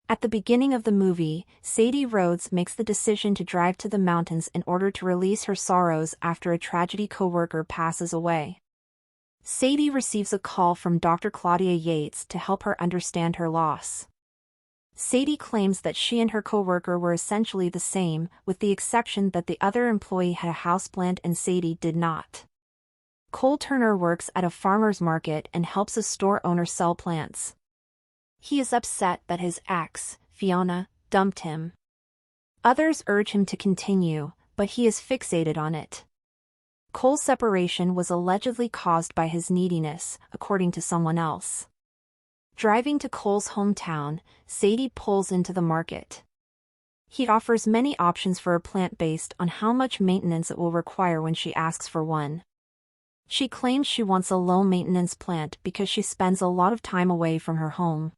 At the beginning of the movie, Sadie Rhodes makes the decision to drive to the mountains in order to release her sorrows after a tragedy coworker passes away. Sadie receives a call from Dr. Claudia Yates to help her understand her loss. Sadie claims that she and her coworker were essentially the same, with the exception that the other employee had a houseplant and Sadie did not. Cole Turner works at a farmer's market and helps a store owner sell plants. He is upset that his ex, Fiona, dumped him. Others urge him to continue, but he is fixated on it. Cole's separation was allegedly caused by his neediness, according to someone else. Driving to Cole's hometown, Sadie pulls into the market. He offers many options for a plant based on how much maintenance it will require when she asks for one. She claims she wants a low-maintenance plant because she spends a lot of time away from her home.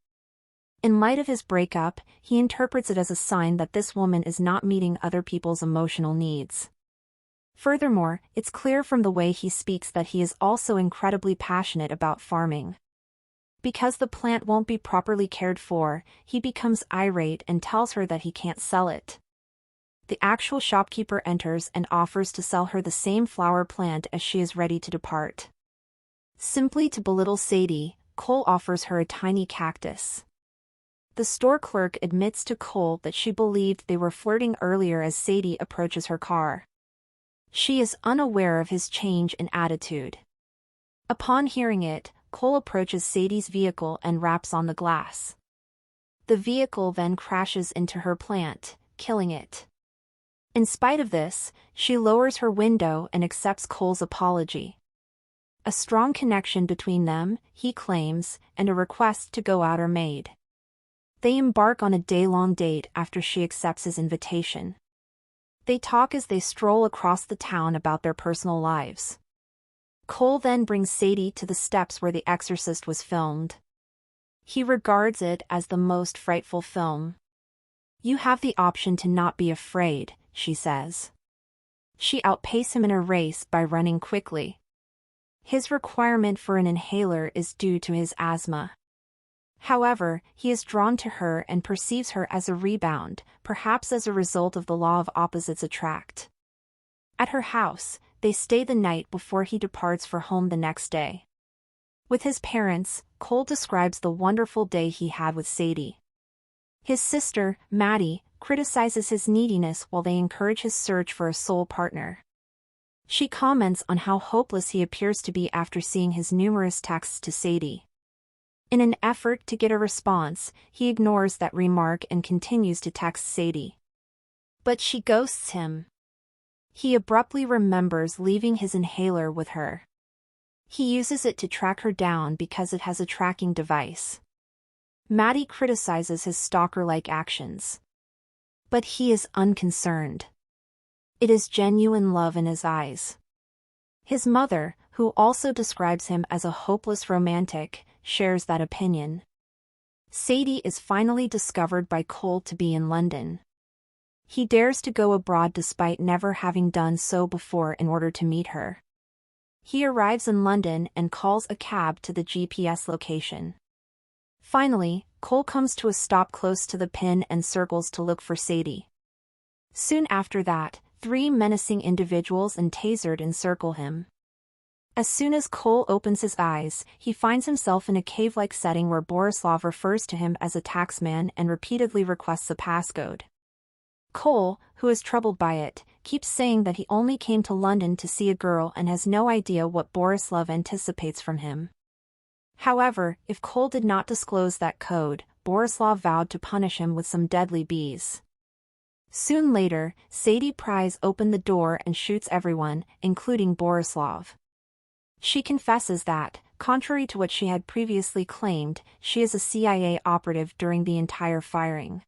In light of his breakup, he interprets it as a sign that this woman is not meeting other people's emotional needs. Furthermore, it's clear from the way he speaks that he is also incredibly passionate about farming. Because the plant won't be properly cared for, he becomes irate and tells her that he can't sell it. The actual shopkeeper enters and offers to sell her the same flower plant as she is ready to depart. Simply to belittle Sadie, Cole offers her a tiny cactus. The store clerk admits to Cole that she believed they were flirting earlier as Sadie approaches her car. She is unaware of his change in attitude. Upon hearing it, Cole approaches Sadie's vehicle and raps on the glass. The vehicle then crashes into her plant, killing it. In spite of this, she lowers her window and accepts Cole's apology. A strong connection between them, he claims, and a request to go out are made. They embark on a day-long date after she accepts his invitation. They talk as they stroll across the town about their personal lives. Cole then brings Sadie to the steps where The Exorcist was filmed. He regards it as the most frightful film. "You have the option to not be afraid," she says. She outpaces him in a race by running quickly. His requirement for an inhaler is due to his asthma. However, he is drawn to her and perceives her as a rebound, perhaps as a result of the law of opposites attract. At her house, they stay the night before he departs for home the next day. With his parents, Cole describes the wonderful day he had with Sadie. His sister, Maddie, criticizes his neediness while they encourage his search for a soul partner. She comments on how hopeless he appears to be after seeing his numerous texts to Sadie. In an effort to get a response, he ignores that remark and continues to text Sadie. But she ghosts him. He abruptly remembers leaving his inhaler with her. He uses it to track her down because it has a tracking device. Maddie criticizes his stalker-like actions. But he is unconcerned. It is genuine love in his eyes. His mother, who also describes him as a hopeless romantic, shares that opinion. Sadie is finally discovered by Cole to be in London. He dares to go abroad despite never having done so before in order to meet her. He arrives in London and calls a cab to the GPS location. Finally, Cole comes to a stop close to the pin and circles to look for Sadie. Soon after that, 3 menacing individuals and tasered encircle him. As soon as Cole opens his eyes, he finds himself in a cave-like setting where Borislav refers to him as a taxman and repeatedly requests a passcode. Cole, who is troubled by it, keeps saying that he only came to London to see a girl and has no idea what Borislav anticipates from him. However, if Cole did not disclose that code, Borislav vowed to punish him with some deadly bees. Soon later, Sadie pries open the door and shoots everyone, including Borislav. She confesses that, contrary to what she had previously claimed, she is a CIA operative during the entire firing.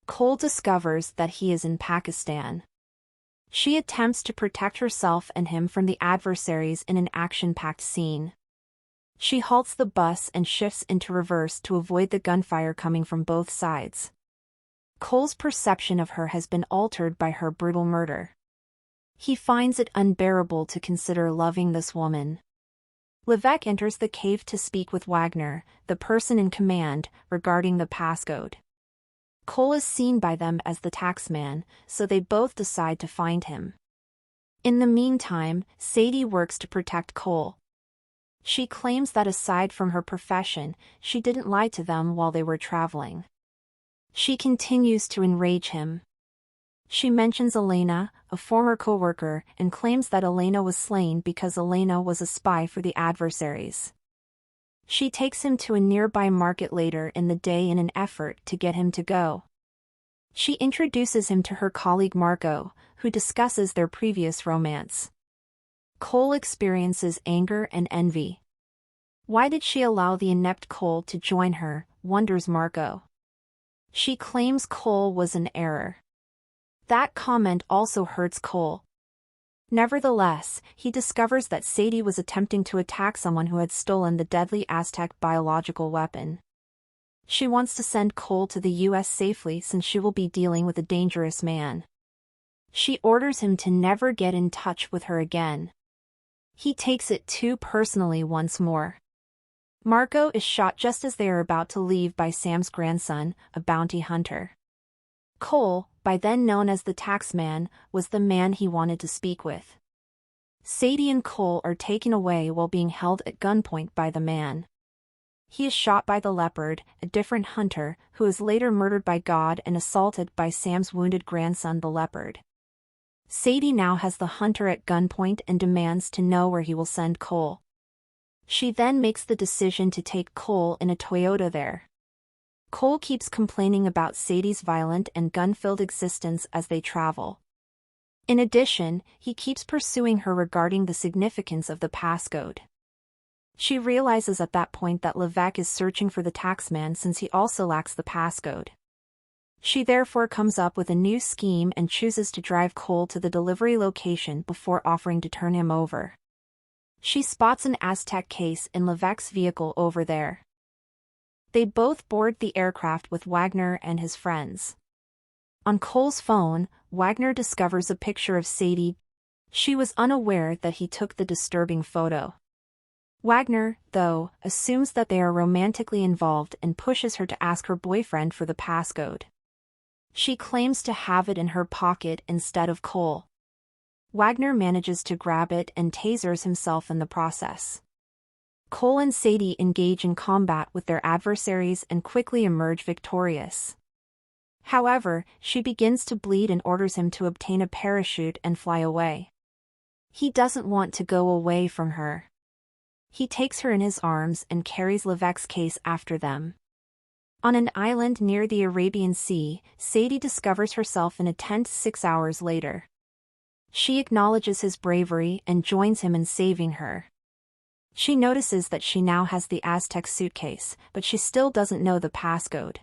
Cole discovers that he is in Pakistan. She attempts to protect herself and him from the adversaries in an action-packed scene. She halts the bus and shifts into reverse to avoid the gunfire coming from both sides. Cole's perception of her has been altered by her brutal murder. He finds it unbearable to consider loving this woman. Levesque enters the cave to speak with Wagner, the person in command, regarding the passcode. Cole is seen by them as the taxman, so they both decide to find him. In the meantime, Sadie works to protect Cole. She claims that aside from her profession, she didn't lie to them while they were traveling. She continues to enrage him. She mentions Elena, a former co-worker, and claims that Elena was slain because Elena was a spy for the adversaries. She takes him to a nearby market later in the day in an effort to get him to go. She introduces him to her colleague Marco, who discusses their previous romance. Cole experiences anger and envy. Why did she allow the inept Cole to join her, wonders Marco. She claims Cole was an error. That comment also hurts Cole. Nevertheless, he discovers that Sadie was attempting to attack someone who had stolen the deadly Aztec biological weapon. She wants to send Cole to the US safely since she will be dealing with a dangerous man. She orders him to never get in touch with her again. He takes it too personally once more. Marco is shot just as they are about to leave by Sam's grandson, a bounty hunter. Cole, by then known as the taxman, was the man he wanted to speak with. Sadie and Cole are taken away while being held at gunpoint by the man. He is shot by the leopard, a different hunter, who is later murdered by God and assaulted by Sam's wounded grandson the leopard. Sadie now has the hunter at gunpoint and demands to know where he will send Cole. She then makes the decision to take Cole in a Toyota there. Cole keeps complaining about Sadie's violent and gun-filled existence as they travel. In addition, he keeps pursuing her regarding the significance of the passcode. She realizes at that point that Levesque is searching for the taxman since he also lacks the passcode. She therefore comes up with a new scheme and chooses to drive Cole to the delivery location before offering to turn him over. She spots an Aztec case in Levesque's vehicle over there. They both board the aircraft with Wagner and his friends. On Cole's phone, Wagner discovers a picture of Sadie. She was unaware that he took the disturbing photo. Wagner, though, assumes that they are romantically involved and pushes her to ask her boyfriend for the passcode. She claims to have it in her pocket instead of Cole. Wagner manages to grab it and tasers himself in the process. Cole and Sadie engage in combat with their adversaries and quickly emerge victorious. However, she begins to bleed and orders him to obtain a parachute and fly away. He doesn't want to go away from her. He takes her in his arms and carries Levesque's case after them. On an island near the Arabian Sea, Sadie discovers herself in a tent 6 hours later. She acknowledges his bravery and joins him in saving her. She notices that she now has the Aztec suitcase, but she still doesn't know the passcode.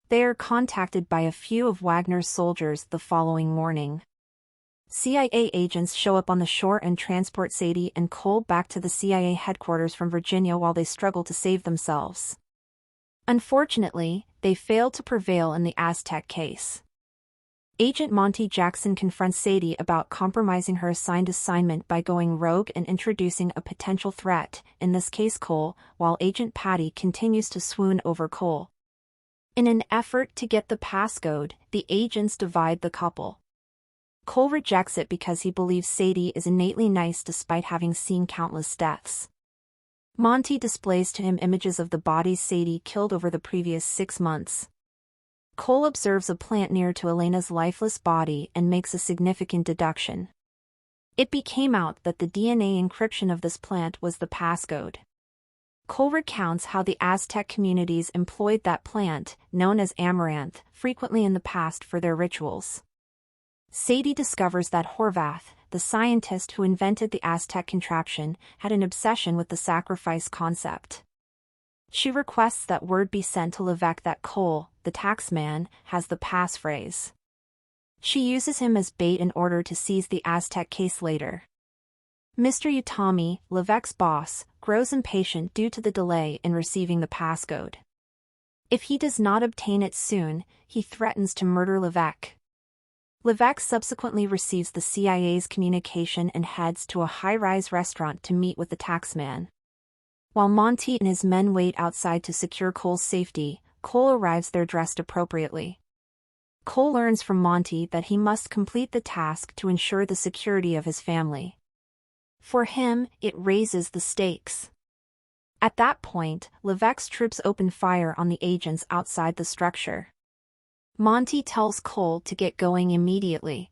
They are contacted by a few of Wagner's soldiers the following morning. CIA agents show up on the shore and transport Sadie and Cole back to the CIA headquarters from Virginia while they struggle to save themselves. Unfortunately, they fail to prevail in the Aztec case. Agent Monty Jackson confronts Sadie about compromising her assigned assignment by going rogue and introducing a potential threat, in this case Cole, while Agent Patty continues to swoon over Cole. In an effort to get the passcode, the agents divide the couple. Cole rejects it because he believes Sadie is innately nice despite having seen countless deaths. Monty displays to him images of the bodies Sadie killed over the previous 6 months. Cole observes a plant near to Elena's lifeless body and makes a significant deduction. It became out that the DNA encryption of this plant was the passcode. Cole recounts how the Aztec communities employed that plant, known as amaranth, frequently in the past for their rituals. Sadie discovers that Horvath, the scientist who invented the Aztec contraption, had an obsession with the sacrifice concept. She requests that word be sent to Levesque that Cole, the taxman, has the passphrase. She uses him as bait in order to seize the Aztec case later. Mr. Utami, Levesque's boss, grows impatient due to the delay in receiving the passcode. If he does not obtain it soon, he threatens to murder Levesque. Levesque subsequently receives the CIA's communication and heads to a high-rise restaurant to meet with the taxman. While Monty and his men wait outside to secure Cole's safety, Cole arrives there dressed appropriately. Cole learns from Monty that he must complete the task to ensure the security of his family. For him, it raises the stakes. At that point, Levesque's troops open fire on the agents outside the structure. Monty tells Cole to get going immediately.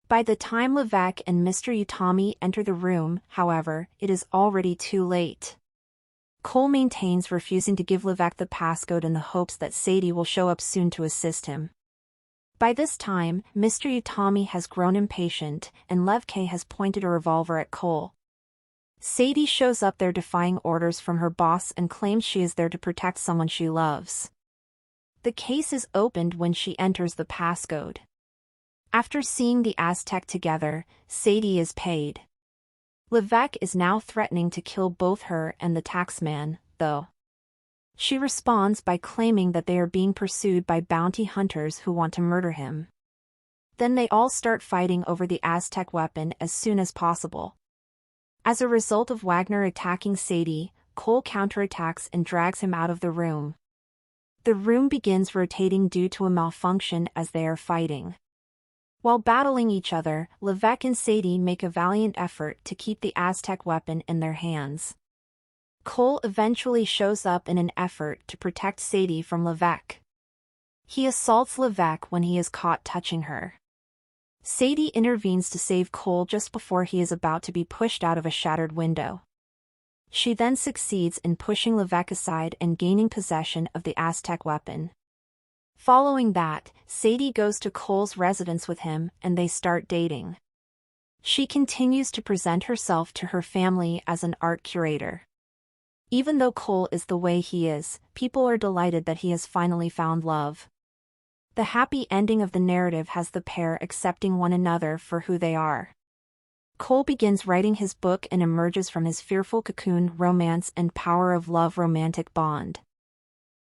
By the time Levesque and Mr. Utami enter the room, however, it is already too late. Cole maintains refusing to give Levesque the passcode in the hopes that Sadie will show up soon to assist him. By this time, Mr. Utami has grown impatient, and Levesque has pointed a revolver at Cole. Sadie shows up there defying orders from her boss and claims she is there to protect someone she loves. The case is opened when she enters the passcode. After seeing the Aztec together, Sadie is paid. Levesque is now threatening to kill both her and the taxman, though. She responds by claiming that they are being pursued by bounty hunters who want to murder him. Then they all start fighting over the Aztec weapon as soon as possible. As a result of Wagner attacking Sadie, Cole counterattacks and drags him out of the room. The room begins rotating due to a malfunction as they are fighting. While battling each other, Levesque and Sadie make a valiant effort to keep the Aztec weapon in their hands. Cole eventually shows up in an effort to protect Sadie from Levesque. He assaults Levesque when he is caught touching her. Sadie intervenes to save Cole just before he is about to be pushed out of a shattered window. She then succeeds in pushing Levesque aside and gaining possession of the Aztec weapon. Following that, Sadie goes to Cole's residence with him and they start dating. She continues to present herself to her family as an art curator. Even though Cole is the way he is, people are delighted that he has finally found love. The happy ending of the narrative has the pair accepting one another for who they are. Cole begins writing his book and emerges from his fearful cocoon romance and power of love romantic bond.